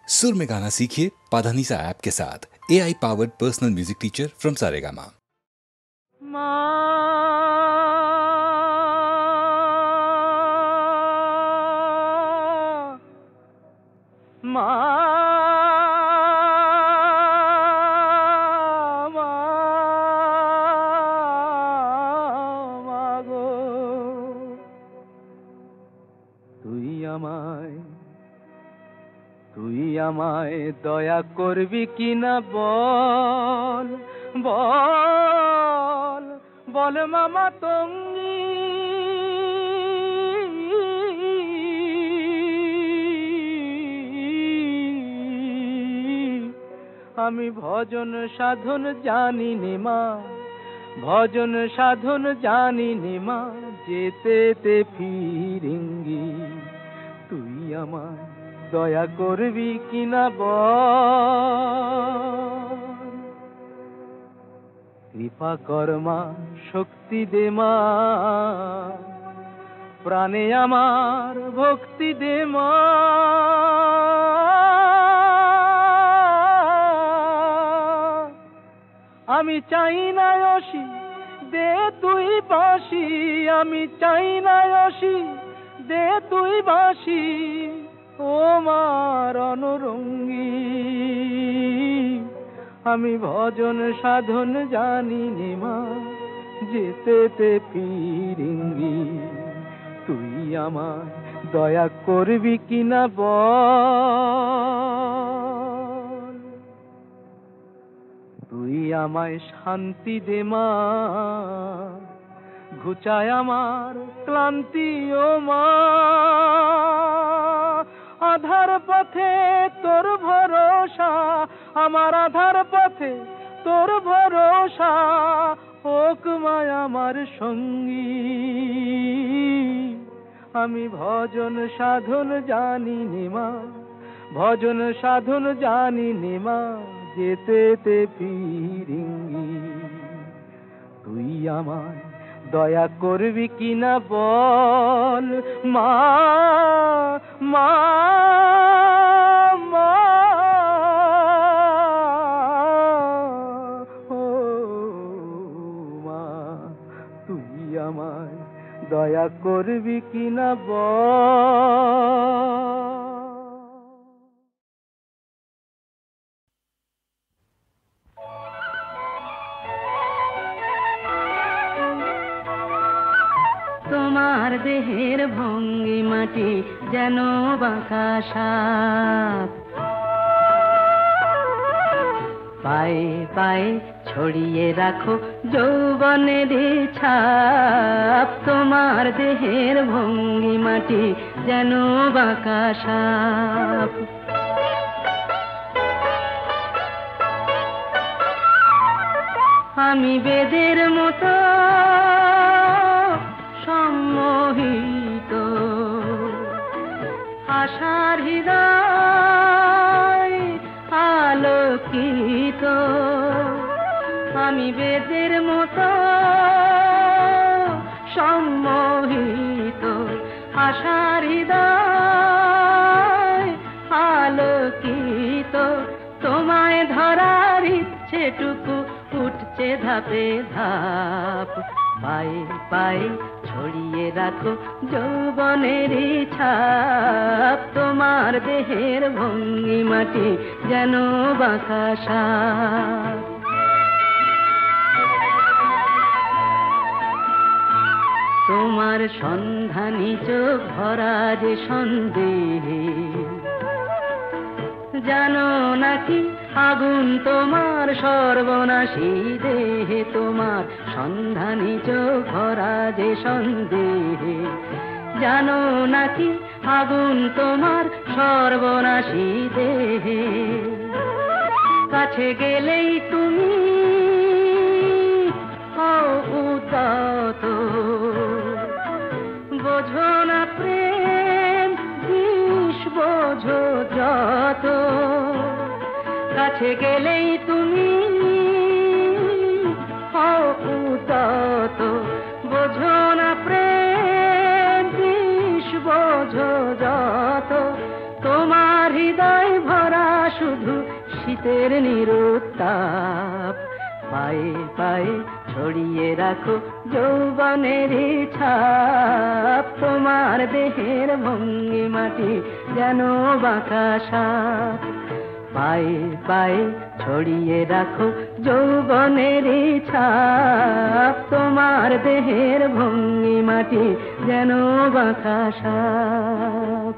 सुर में गाना सीखिए पाधानीसा ऐप के साथ। AI powered personal music teacher from Saregama. তুই আমায় দয়া করবি কিনা বল বল বল মামা তঙ্গি, আমি ভজন সাধন জানি নে মা, ভজন সাধন জানি নে মা, যেতে ফিরিঙ্গি। তুই আমায় দয়া করবি কিনা বল, কৃপা কর মা, শক্তি দে মা, প্রাণে আমার ভক্তি দে মা। আমি চাই না অসি, দে তুই বাঁশি, আমি চাই না অসি, দে তুই বাঁশি, ও মার অনুরঙ্গী। আমি ভজন সাধন জানি নে মা, যেতে ফিরিঙ্গি। তুই আমায় দয়া করবি কিনা বল, তুই আমায় শান্তি দে মা, ঘুচায় আমার ক্লান্তি ও মা। আধার পথে তোর ভরসা, আমার আধার পথে তোর ভরসা, হোক মায় আমার সঙ্গী। আমি ভজন সাধন জানি নে মা, ভজন সাধন জানি নে মা, যেতে ফিরিঙ্গি। তুই আমায় দয়া করবি কিনা বল মা, মা, মা, ও মা, তুই আমায় দয়া করবি কিনা বল। তোমার দেহের ভঙ্গি মাটি যেন বাঁকা সাপ, পায়ে পায়ে ছড়িয়ে রাখো যৌবনের ছাপ। তোমার দেহের ভঙ্গি মাটি যেন বাঁকা সাপ, আমি বেদের মতো সম্মোহিত, আশার হৃদয় আলোকিত। আমি বেদের মতো সম্মোহিত, আশার হৃদয় আলোকিত। তোমায় ধরার ইচ্ছেটুকু উঠছে ধাপে ধাপ, পায়ে পায়ে ছড়িয়ে রাখো যৌবনের ছাপ। তোমার দেহের ভঙ্গি মাটি যেন বাঁকা সাপ। তোমার সন্ধানী চোখ ভরা যে সন্দেহে, জানো নাকি আগুন তোমার সর্বনাশী দেহে। তোমার সন্ধানী চোখ ভরা যে সন্দেহে, জানো নাকি আগুন তোমার সর্বনাশী দেহে। কাছে গেলেই তুমি হও উদাত, বোঝো না প্রেম বিষ, বোঝো যত। কাছে গেলেই তুমি হও উদাত, বোঝো না প্রেম বিষ, বোঝো যত। তোমার হৃদয় ভরা শুধু শীতের নিরুত্তাপ। পায়ে পায়ে ছড়িয়ে রাখো যৌবনের ছাপ, তোমার দেহের ভঙ্গিমাটি যেন বাঁকা সাপ। পায়ে পায়ে ছড়িয়ে রাখো যৌবনের ছাপ, তোমার দেহের ভঙ্গিমাটি যেন বাঁকা সাপ।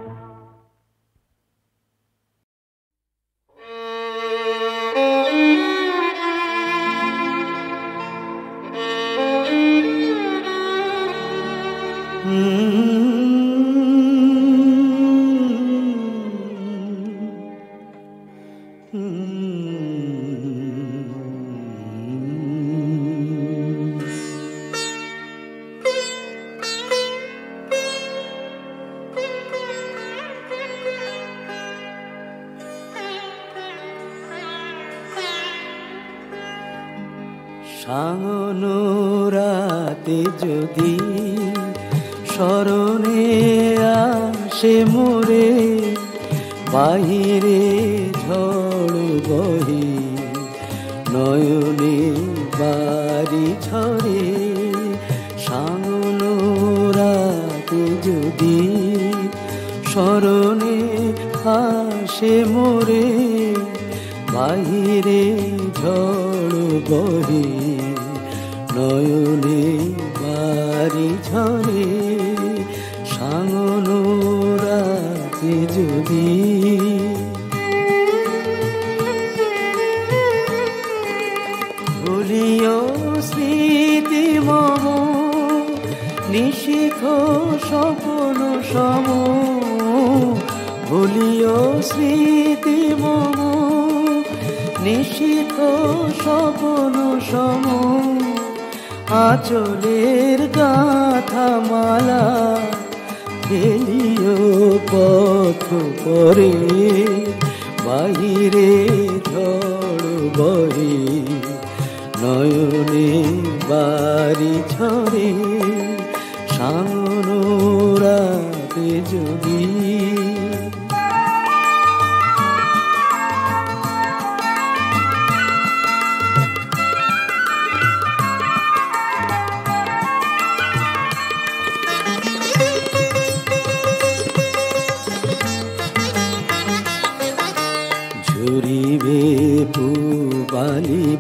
সাঙ্গনো রাতে যদি স্মরণে আসে মোরে, বাহিরে ঝড় বহে নয়নে বাড়ি ঝরে। সাঙ্গনো রাতে যদি স্মরণে আসে মোরে, বাহিরে ঝড় বহে নয়নে বাড়ি ঝরে। সাঙ্গনো রাতে যদি ভুলিও স্মৃতি মম, নিশিখ স্বপ্ন সম, ভুলিও স্মৃতি মম, নিশিখ স্বপ্ন সম। আঁচলের গাথা মালা ফেলিও পথ পরে, বাহিরে ঝড় বহে নয়নে বাড়ি ঝরে। সাঙ্গনো রাতে যদি ঝরিবে পুবালিবাই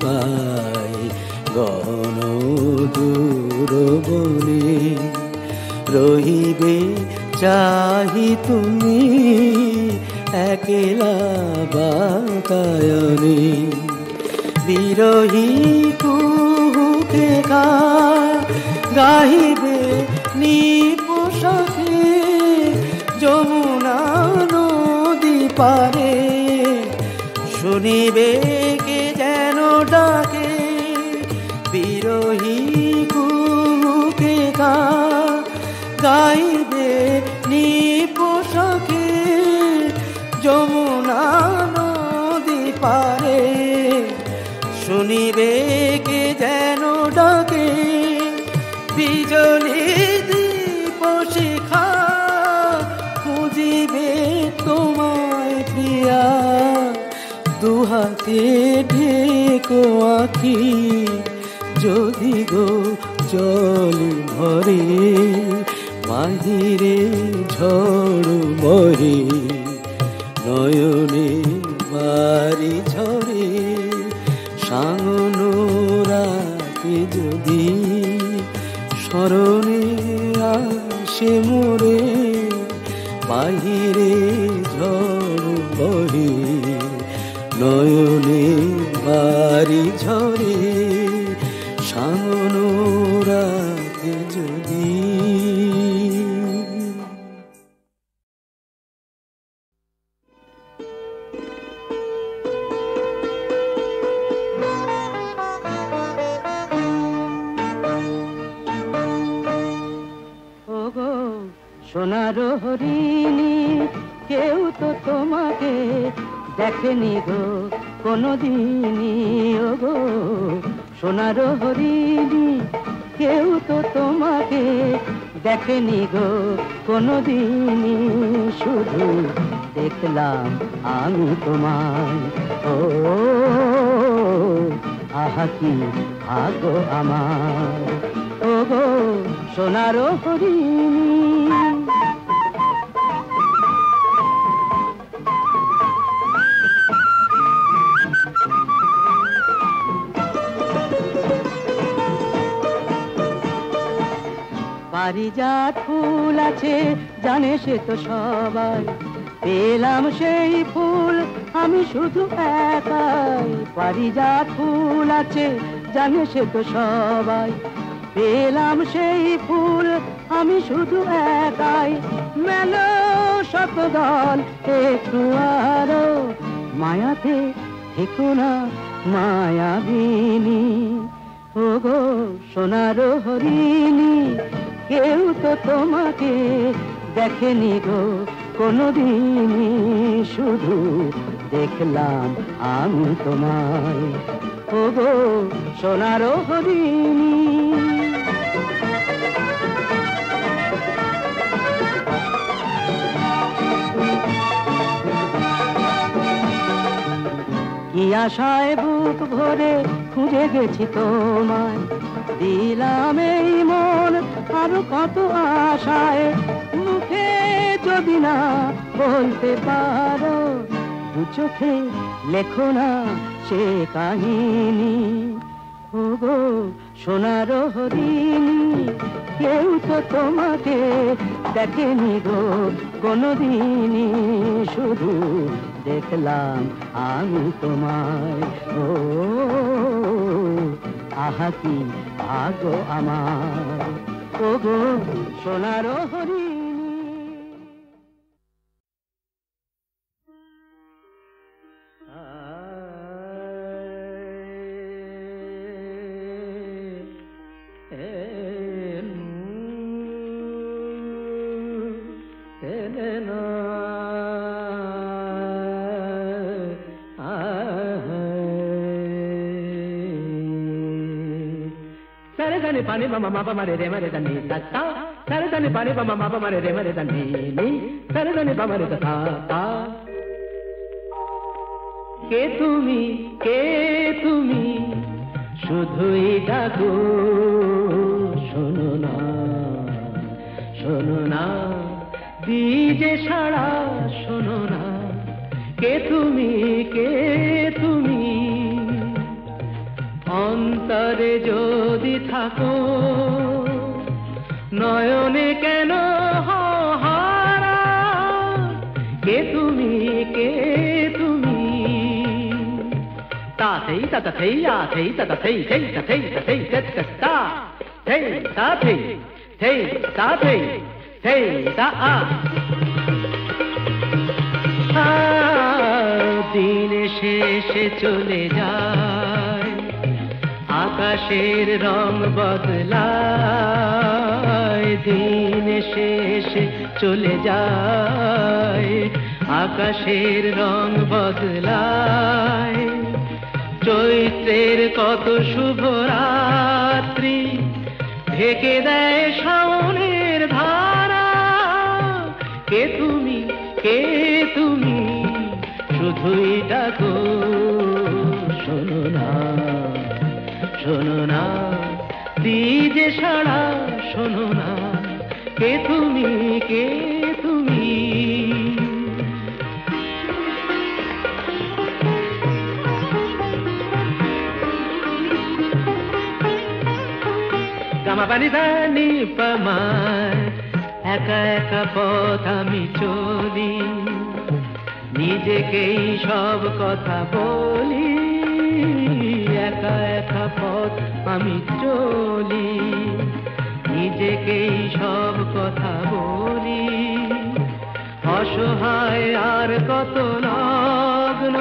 গণ দূর বনে, রহিবে চাহি তুমি একলা বাতায়নে। বিরহী কুহুকে গাহিবে নিপোষকে যমুনা নদী পারে, শুনিবে কে যেন ডাকে। বিরহী কুহুকে গাইবে নিপোষকে যমুনা নদী পারে, শুনিবে কে যেন ডাকে। বিজলি দীপ শিখা খুঁজিবে তোমায় প্রিয়া, দুহাতে ঢেকো আঁখি যদি গো জল ভরে। বাহিরে ঝড় বহে নয়নে বাড়ি ঝরে। সাঙ্গনো রাতে যদি স্মরণে আসে মোরে, বাহিরে ঝড় বহে নয়নে বাড়ি ঝরে। সাঙ্গনো রাতে যদি সোনার হরিণী, কেউ তো তোমাকে দেখেনি গো কোনদিনই। ও গো সোনার হরিণী, কেউ তো তোমাকে দেখেনি গো কোনোদিনই, শুধু দেখলাম আমি তোমায়। ও আহা কি ভাগ্য আমার, ও গো সোনার হরিণী। পারিজাত ফুল আছে জানে সে তো সবাই, পেলাম সেই ফুল আমি শুধু একাই। পারিজাত ফুল আছে জানে সে তো সবাই, পেলাম সেই ফুল আমি শুধু একাই। মেলো শত দল একটু আরো মায়াতে থেকো না মায়াবিনী। ও গো সোনার হরিণী, কেউ তো তোমাকে দেখেনি গো কোনোদিনই, শুধু দেখলাম আমি তোমায়। ও গো সোনার হরিণী। কি আশায় বুক ভরে খুঁজে গেছি তোমায়, দিলাম এই মন আরো কত আশায়। মুখে যদি না বলতে পারো, দু চোখে লেখো না সে কাহিনী। ও গো সোনার হরিণী, কেউ তো তোমাকে দেখেনি গো কোনোদিনই, শুধু দেখলাম আমি তোমায়। ও আহা কি ভাগ্য আমার, ও গো সোনার হরিণী। సరదని పని మమ మప మరే రే మరే దని తత్త, సరదని పని మమ మప మరే రే మరే దని ని, సరదని పమరే తా తా। কে তুমি শুধুই ডাকো, শোনো না শোনো না দিজে সাড়া, শোনো না। কে তুমি অন্তরে যদি থাকো, নয়নে কেন হারা। কে তুমি তা থেই তা থেই আ থেই তা থেই থেই তা থেই তা থেই তা থেই তা থেই থেই তা থেই থেই তা আ। দিন শেষে চলে যায়, আকাশের রং বদলায়। দিন শেষে চলে যায়, আকাশের রং বদলায়। চৈত্রের কত শুভ রাত্রি ঢেকে দেয় শাওনের ধারা। কে তুমি শুধুই ডাকো, শোনো না শোনো না দিজে সাড়া, শোনো না। কে তুমি গামা পানি ধানি পামায়, একা একা পথ আমি চলি, নিজেকেই সব কথা বলি। একা একা পথ আমি চলি, নিজেকেই সব কথা বলি। অসহায় আর কত লগ্ন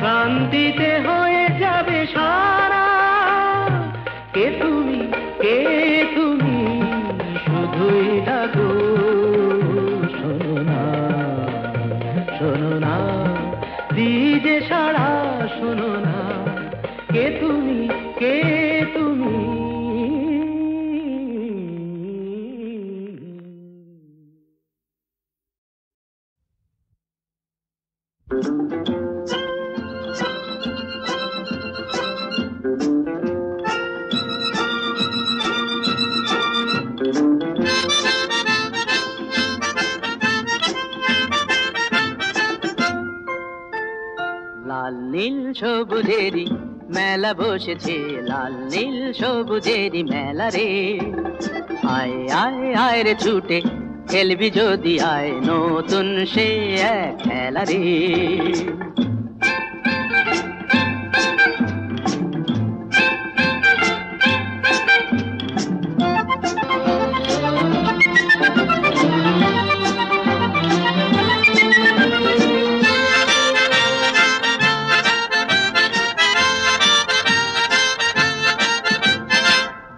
শান্তিতে হয়ে যাবে সারা। কে তুমি শুধুই ডাকো, শোনো না শোনো না দিজে সাড়া, শোনো না। কে তুমি লাল নীল সবুজেরই মেলা বসেছে, লাল নীল সবুজেরই মেলা রে। আয় আয় আয় রে ছুটে খেলবি যদি আয়, নতুন সে এক খেলা রে।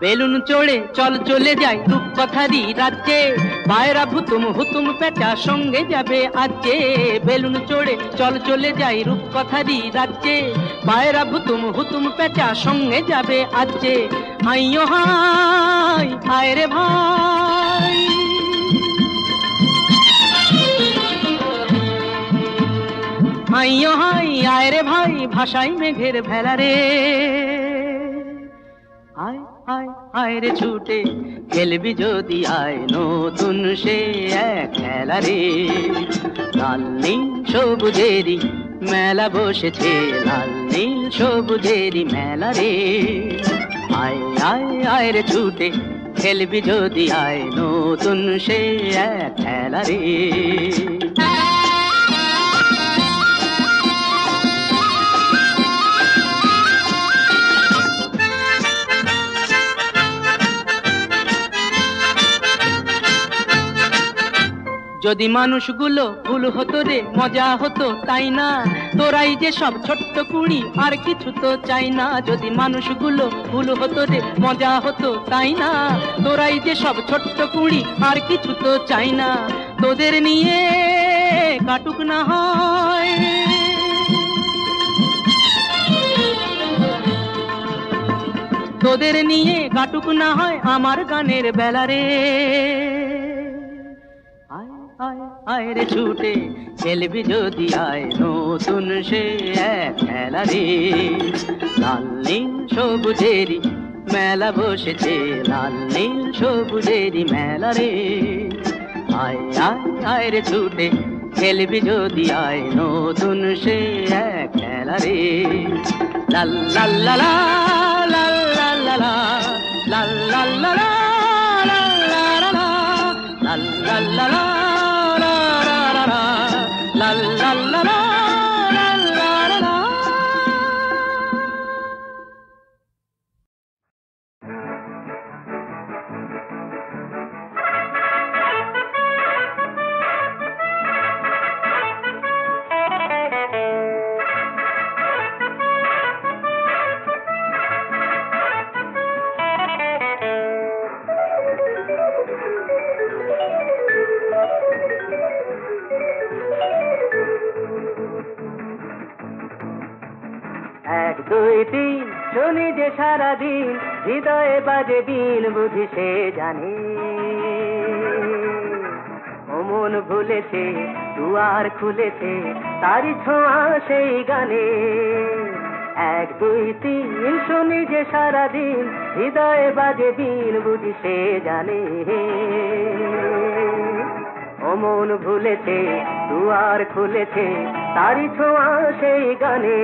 বেলুন চড়ে চল চলে যাই রূপকথারই রাজ্যে, পায়রা ভুতুম হুতুম পেঁচা সঙ্গে যাবে আজকে। বেলুন চড়ে চল চলে যাই রূপকথারই রাজ্যে, পায়রা ভুতুম হুতুম পেঁচা সঙ্গে যাবে আজকে। হাইয়ো হাই হায় রে ভাই, হাইয়ো হাই আয় রে ভাই, ভাষাই মেঘের ভেলা রে। আয় আয় আয় রে ছুটে খেলবি যদি আয়, নতুন সে এক খেলা রে। লাল নীল সবুজেরই মেলা বসেছে, লাল নীল সবুজেরই মেলা রে। আয় আয় আয় রে ছুটে খেলবি যদি আয়, নতুন সে এক খেলা রে। যদি মানুষগুলো ফুল হতো রে মজা হতো তাই না, তোরাই যে সব ছোট্ট কুড়ি আর কিছু তো চাই না। যদি মানুষগুলো ফুল হতো রে মজা হতো তাই না, তোরাই যে সব ছোট্ট কুড়ি আর কিছু তো চাই না। তোদের নিয়ে কাটুক না হয়, তোদের নিয়ে কাটুক না হয় আমার গানের বেলা রে। আয় আয় রে ছুটে খেলবি যদি আয়, নতুন সে এক খেলা রে। লাল নীল সবুজেরই মেলা বসেছে, লাল নীল সবুজেরই মেলা রে। আয় আয় আয় রে ছুটে খেলবি যদি আয়, নতুন সে এক খেলা রে। লাল লাল লা লা লাল লাল লা লা লাল লাল লা লা লাল লাল লা লা la la la la la la la la. দুই তিন শুনি যে সারাদিন, হৃদয়ে বাজে বিন বুঝি সে জানে। ও মন ভুলেছে দুয়ার খুলেছে, তারি ছোঁয়া সেই গানে। এক দুই তিন শুনি যে সারাদিন, হৃদয়ে বাজে বিন বুঝি সে জানে। ও মন ভুলেছে দুয়ার খুলেছে, তারি ছোঁয়া সেই গানে।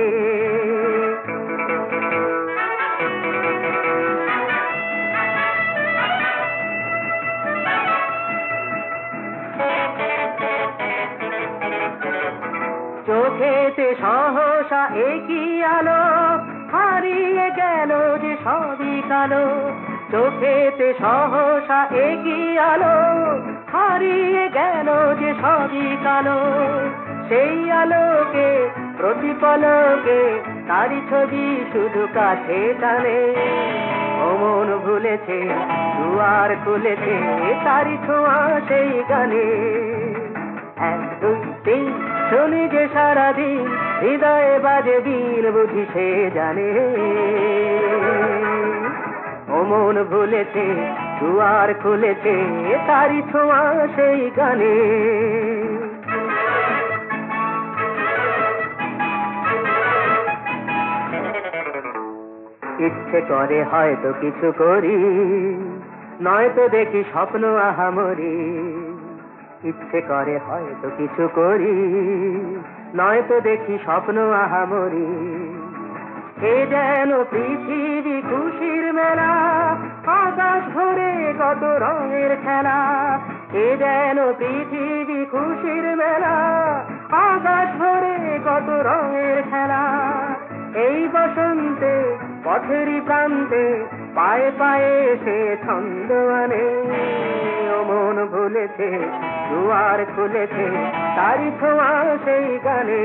চোখেতে সহসা একই আলো, হারিয়ে গেল যে সবই কালো। চোখেতে সহসা একই আলো, হারিয়ে গেল যে সবই কালো। সেই আলোকে প্রতিপলকে তারি ছবি শুধু কাছে টানে। ও মন ভুলেছে দুয়ার খুলেছে, তারি ছোঁয়া সেই গানে। এক দুই তিন শুনি যে সারাদিন, হৃদয়ে বাজে বিন বুঝি সে জানে। ও মন ভুলেছে দুয়ার খুলেছে, তারি ছোঁয়া সেই গানে। ইচ্ছে করে হয়তো কিছু করি, নয়তো দেখি স্বপ্ন আহামরি। ইচ্ছে করে হয়তো কিছু করি, নয়তো দেখি স্বপ্ন আহামরি। এ যেন পৃথিবী খুশির মেলা, আকাশ ভরে কত রঙের খেলা। এ যেন পৃথিবী খুশির মেলা, আকাশ ভরে কত রঙের খেলা। এই বসন্তে পথেরই প্রান্তে পায়ে পায়ে সে ছন্দ আনে। ও মন ভুলেছে দুয়ার খুলেছে তারি ছোঁয়া সেই গানে।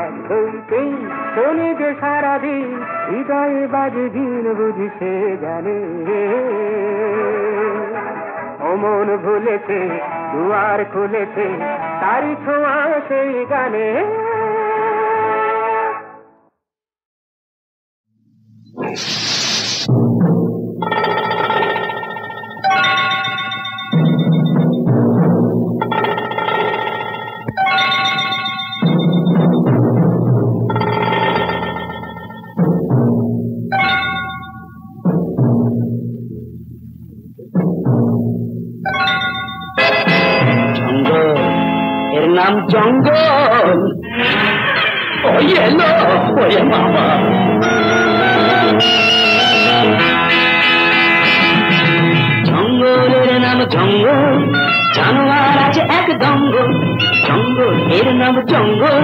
এক দুই তিন শোনে যে সারাদিন, হৃদয়ে বাজে দিন বুঝি সে জানে। ও মন ভুলেছে দুয়ার খুলেছে তারি ছোঁয়া সেই গানে। এর নাম জঙ্গল। ওই এলো ওরে বাবা। জঙ্গলের নাম জঙ্গল, জানোয়ার আছে এক দঙ্গল। জঙ্গল এর নাম জঙ্গল,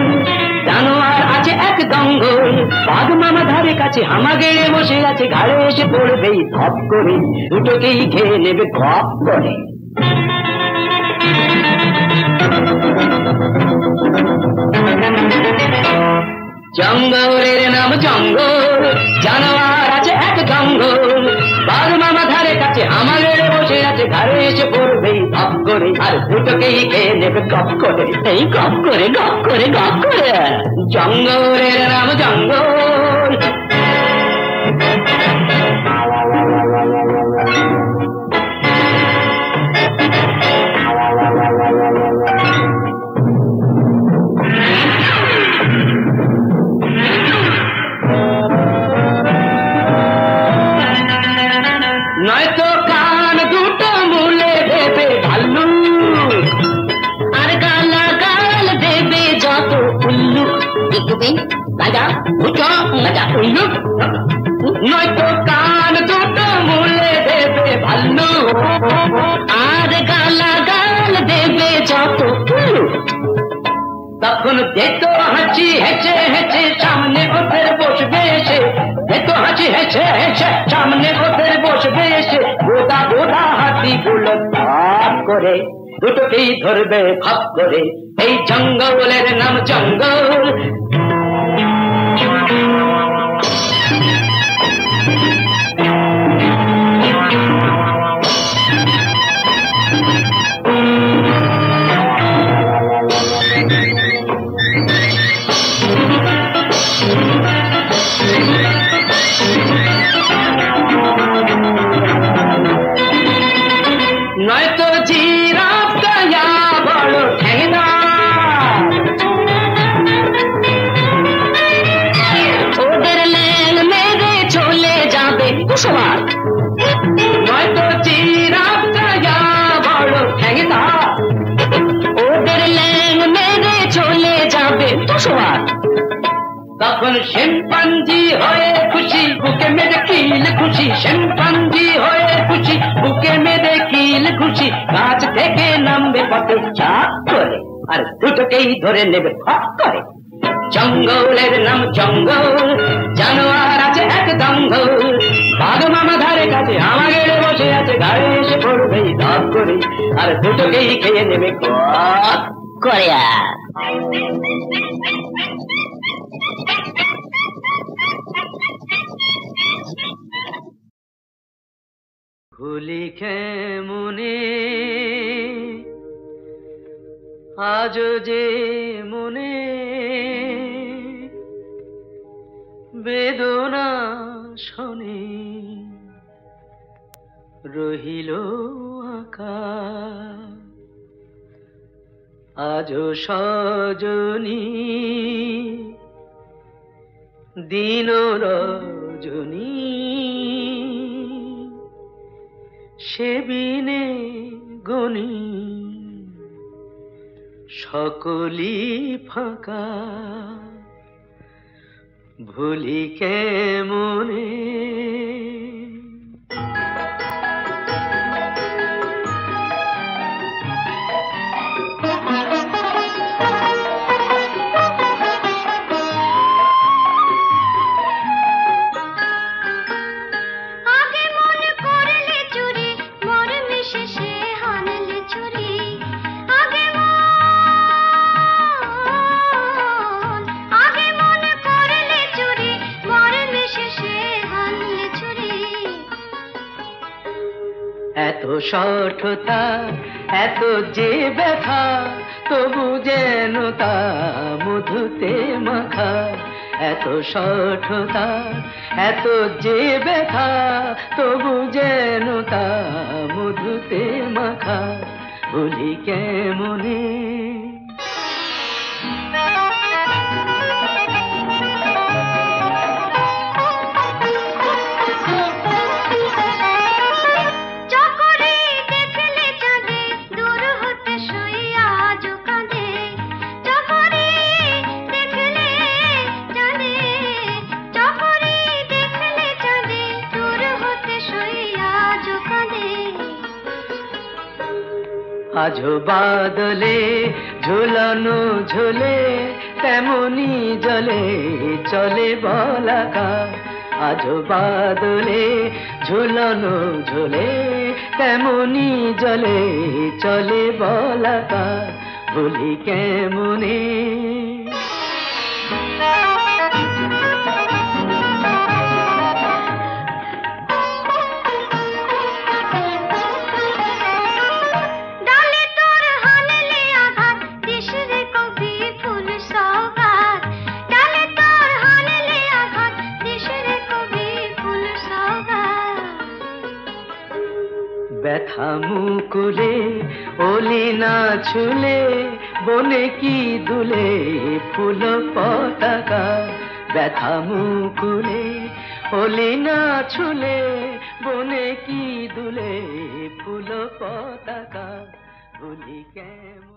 জানোয়ার আছে এক দঙ্গল। বাঘ মামা ধারে কাছে হামা গেড়ে বসে আছে, ঘাড়ে এসে পড়বেই ধপ করে, দুটোকেই খেয়ে নেবে গপ করে। জঙ্গলের নাম জঙ্গল, জানোয়ার আছে এক জঙ্গল। বাঘ মামা ধারে কাছে আমার বসে আছে, ঘরে এসে পড়বেই ধপ করে, আর দুটোকেই খেয়ে নেবে গপ করে। এই গপ করে গপ করে গপ করে। জঙ্গলের নাম জঙ্গল। নয়তো কান দুটো মুলে দেবে ভাল্লু, আর গালা গাল দেবে যত উল্লু। নয়তো কান দুটো মুলে দেবে ভাল্লু, আর গালা গাল দেবে যত উল্লু। তখন যেত হাঁচি হেঁচে হেঁচে সামনে ওদের বসবে এসে, যেত হাঁচি হেঁচে হেঁচে সামনে ওদের বসবে এসে, গোদা গোদা হাতি গুলো ভাগ করে, দুটোকেই ধরবে ভাগ করে। এই জঙ্গলের নাম জঙ্গল। নয়তো জিরাফ গায়া বড় ঠেঙ্গা, ওদের ল্যাং মেরে চলে যাবে কুসুমার। নয়তো জিরাফ গায়া বড় ঠেঙ্গা, ওদের ল্যাং মেরে চলে যাবে কুসুমার। তখন শিম্পাঞ্জি হয়ে খুশি, বুকে মেরে কিল খুশি। শিম্পাঞ্জি হয়ে খুশি, বুকে মেরে কিল খুশি। গাছ থেকে নামবে পথে চাপ করে, আর দুটোকেই ধরে নেবে ফট করে। জঙ্গলের নাম জঙ্গল, জানোয়ার আছে এক দঙ্গল। বাঘ মামা ধারে কাছে আমার গেড়ে বসে আছে, ঘাড়ে এসে পড়বেই ধপ করে, আর দুটোকেই খেয়ে নেবে গপ করে। ভুলি মনে আজ যে মনে বেদনা শোনে, রহিল আকা আজ সজনী দিন রজনী, সে বিনে গনি সকলি ফাঁকা ভুলি কেমনে এত সঠতা এত যে ব্যথা তবু যেন তা মধুতে মাখা এত সঠতা এত যে ব্যথা তবু যেন তা মধুতে মাখা ভুলি কেমনে আজো বাদলে ঝুলানো ঝুলে তেমনি জলে চলে বলাকা আজো বাদলে ঝুলানো ঝুলে তেমনি জলে চলে বলাকা ভুলি কেমনে ব্যথা মুকুলে ওলি না ছুলে বনে কি দুলে ফুল পতাকা ব্যথা মুকুলে ওলি না ছুলে বনে কি দুলে ফুল পতাকা ভুলি কেমনে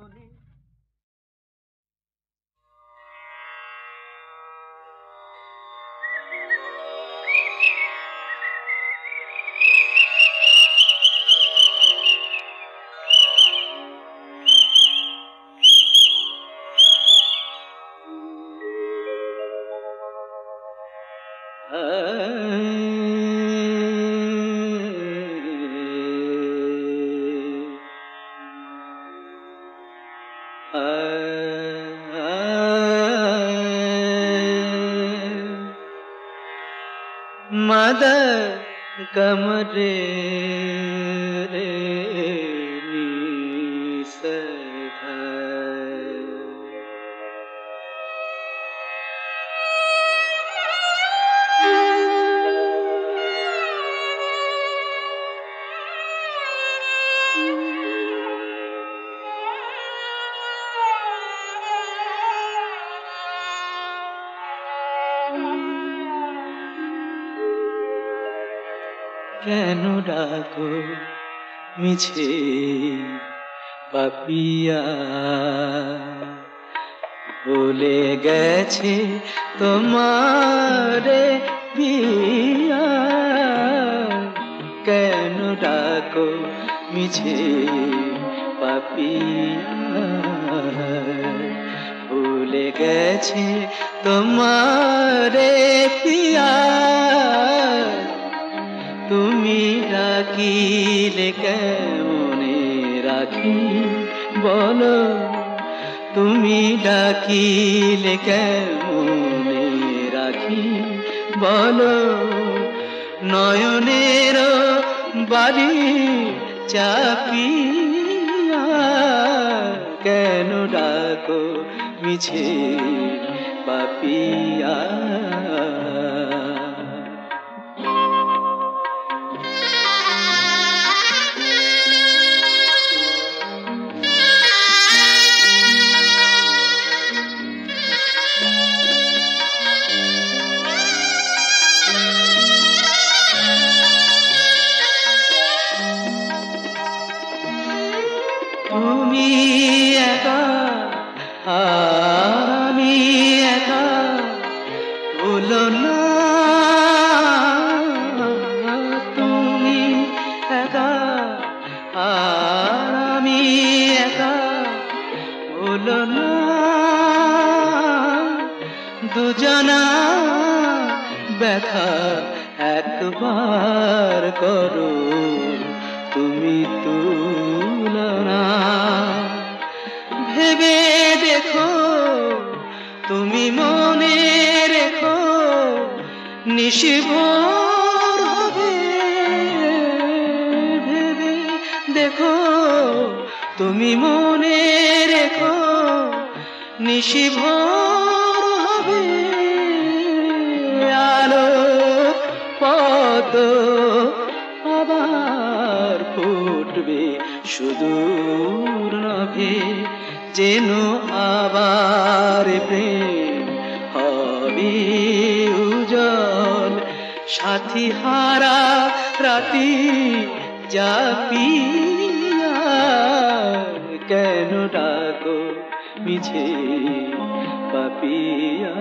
मद कमरे रे কেন ডাকো মিছে পাপিয়া ভুলে গেছে তোমারে পিয়া কেন ডাকো মিছে পাপিয়া ভুলে গেছে তোমারে পিয়া তুমি ডাকিলে কেমনে রাখি বলো তুমি ডাকিলে কেমনে রাখি বলো নয়নের বাড়ি চাপিয়া কেন ডাকো মিছে পাপিয়া তুমি একা বলো না তুমি একা আর আমি একা, বলো না দুজনা ব্যথা একবার করো তুমি তুলনা। ভেবে দেখো তুমি মনে রেখো নিশিভোর হবে, ভেবে দেখো তুমি মনে রেখো নিশিভোর হবে। আলো পদ্ম আবার ফুটবে সুদূর নভে, যেন আবার প্রেম হবে উজ্জ্বল। সাথী হারা রাতি জাপিয়া কেন ডাকো মিছে পাপিয়া।